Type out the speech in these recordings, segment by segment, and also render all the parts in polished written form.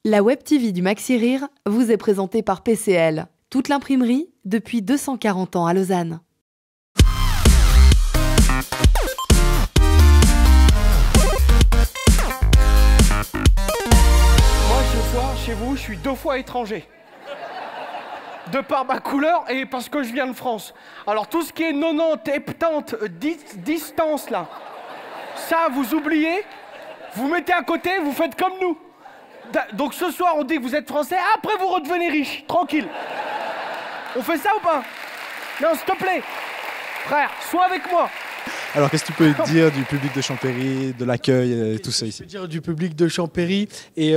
La Web TV du Maxi Rire vous est présentée par PCL, toute l'imprimerie depuis 240 ans à Lausanne. Moi, ce soir, chez vous, je suis 2 fois étranger. De par ma couleur et parce que je viens de France. Alors tout ce qui est 90, 70, distance là, ça vous oubliez, vous mettez à côté, vous faites comme nous. Donc ce soir on dit que vous êtes français, après vous redevenez riche, tranquille. On fait ça ou pas? Non, s'il te plaît, frère, sois avec moi. Alors qu'est-ce que tu peux dire du public de Champéry, de l'accueil et tout ça ici? Je peux dire du public de Champéry et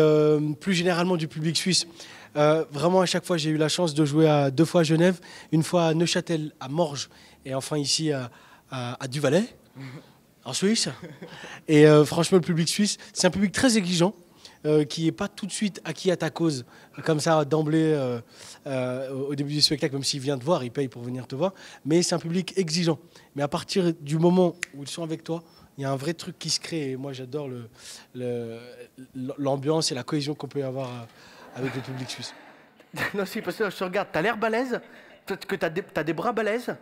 plus généralement du public suisse. Vraiment à chaque fois j'ai eu la chance de jouer 2 fois à Genève, une fois à Neuchâtel, à Morges et enfin ici à Duvalais, en Suisse. Et franchement le public suisse, c'est un public très exigeant. Qui n'est pas tout de suite acquis à ta cause, comme ça d'emblée au début du spectacle, même s'il vient te voir, il paye pour venir te voir, mais c'est un public exigeant. Mais à partir du moment où ils sont avec toi, il y a un vrai truc qui se crée, et moi j'adore l'ambiance et la cohésion qu'on peut avoir avec le public suisse. Non, si, parce que je te regarde, t'as l'air balèze, peut-être que t'as des bras balèzes,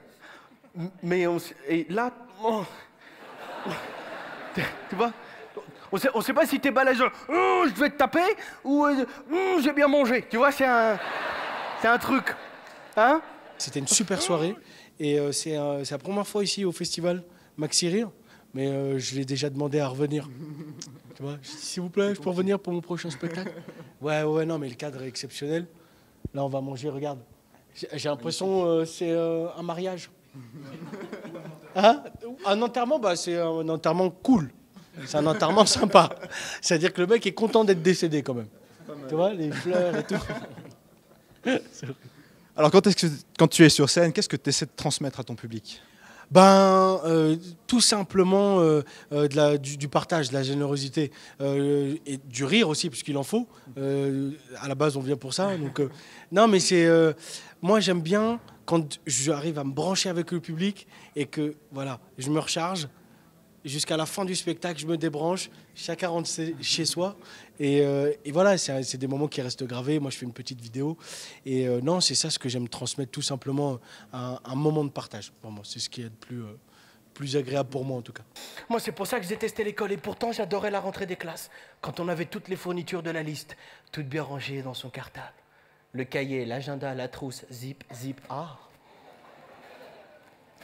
mais et là, oh, tu vois, on sait pas si t'es balèze, je vais te taper, ou j'ai bien mangé, tu vois, c'est un truc, hein? C'était une super soirée, et c'est la première fois ici au festival Maxi Rire, mais je l'ai déjà demandé à revenir. Tu vois, s'il vous plaît, je peux revenir pour mon prochain spectacle? Ouais, non, mais le cadre est exceptionnel. Là, on va manger, regarde. J'ai l'impression c'est un mariage. Hein? Un enterrement, bah, c'est un enterrement cool. C'est un enterrement sympa. C'est-à-dire que le mec est content d'être décédé quand même. Tu vois, les fleurs et tout. Alors quand tu es sur scène, qu'est-ce que tu essaies de transmettre à ton public? Tout simplement du partage, de la générosité et du rire aussi, puisqu'il en faut. À la base, on vient pour ça. Donc, non, mais moi, j'aime bien quand j'arrive à me brancher avec le public et que voilà, je me recharge. Jusqu'à la fin du spectacle, je me débranche, chacun rentre chez soi. Et voilà, c'est des moments qui restent gravés. Moi, je fais une petite vidéo. Et non, c'est ça ce que j'aime transmettre, tout simplement, un moment de partage. Vraiment, c'est ce qui est le plus agréable pour moi, en tout cas. Moi, c'est pour ça que je détestais l'école. Et pourtant, j'adorais la rentrée des classes. Quand on avait toutes les fournitures de la liste, toutes bien rangées dans son cartable. Le cahier, l'agenda, la trousse, zip, zip, ah.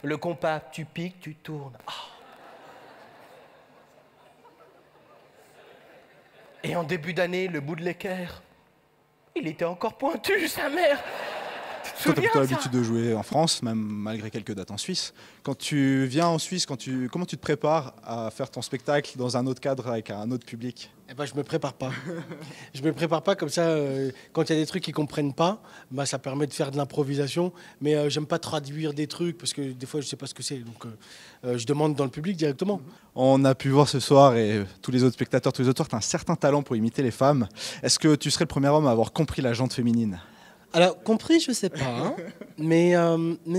Le compas, tu piques, tu tournes, ah. Et en début d'année, le bout de l'équerre, il était encore pointu, sa mère. Tu te Toi, tu as souviens, plutôt ça? l'habitude de jouer en France, même malgré quelques dates en Suisse. Quand tu viens en Suisse, comment tu te prépares à faire ton spectacle dans un autre cadre avec un autre public? Eh ben, je me prépare pas. Je me prépare pas comme ça. Quand il y a des trucs qu'ils comprennent pas, bah, ça permet de faire de l'improvisation. Mais j'aime pas traduire des trucs parce que des fois je sais pas ce que c'est. Donc je demande dans le public directement. On a pu voir ce soir, et tous les autres spectateurs, tous les auteurs, tu as un certain talent pour imiter les femmes. Est-ce que tu serais le premier homme à avoir compris la jante féminine? Alors compris, je sais pas. Hein. Mais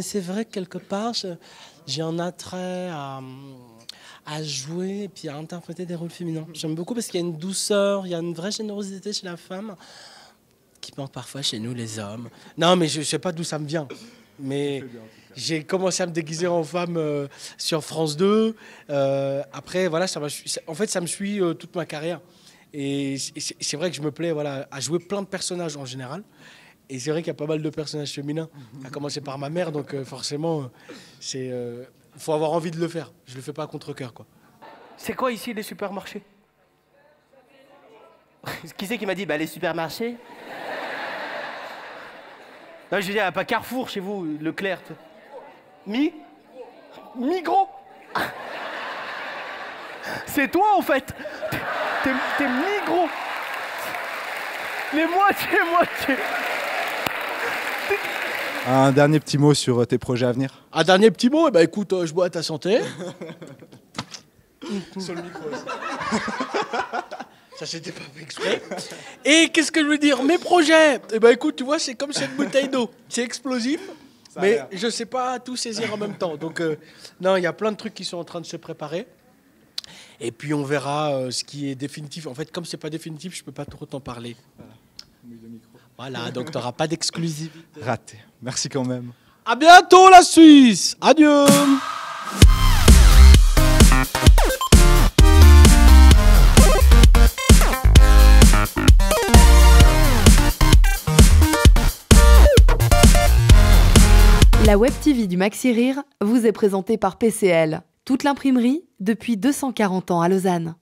c'est vrai que quelque part, j'ai un attrait à jouer et puis à interpréter des rôles féminins. J'aime beaucoup parce qu'il y a une douceur, il y a une vraie générosité chez la femme qui manque parfois chez nous les hommes. Non, mais je sais pas d'où ça me vient. Mais j'ai commencé à me déguiser en femme sur France 2. Après, voilà, en fait, ça me suit toute ma carrière. Et c'est vrai que je me plais à jouer plein de personnages en général. Et c'est vrai qu'il y a pas mal de personnages féminins, à commencer par ma mère. Donc forcément, faut avoir envie de le faire. Je le fais pas à contre-cœur, quoi. C'est quoi ici les supermarchés? Qui c'est qui m'a dit les supermarchés? Non, je veux dire, il n'y a pas Carrefour chez vous, Leclerc. Migros. C'est toi en fait. T'es Migros. Les moitiés. Un dernier petit mot sur tes projets à venir? Un dernier petit mot, écoute, je bois à ta santé. Sur le micro aussi. Ça, c'était pas fait exprès. Et qu'est-ce que je veux dire? Mes projets, écoute, tu vois, c'est comme cette bouteille d'eau. C'est explosif, mais je sais pas tout saisir en même temps. Donc, non, il y a plein de trucs qui sont en train de se préparer. Et puis, on verra ce qui est définitif. En fait, comme c'est pas définitif, je peux pas trop t'en parler. Voilà. Voilà, donc tu n'auras pas d'exclusivité. Raté. Merci quand même. À bientôt la Suisse. Adieu. La Web TV du Maxi Rire vous est présentée par PCL. Toute l'imprimerie depuis 240 ans à Lausanne.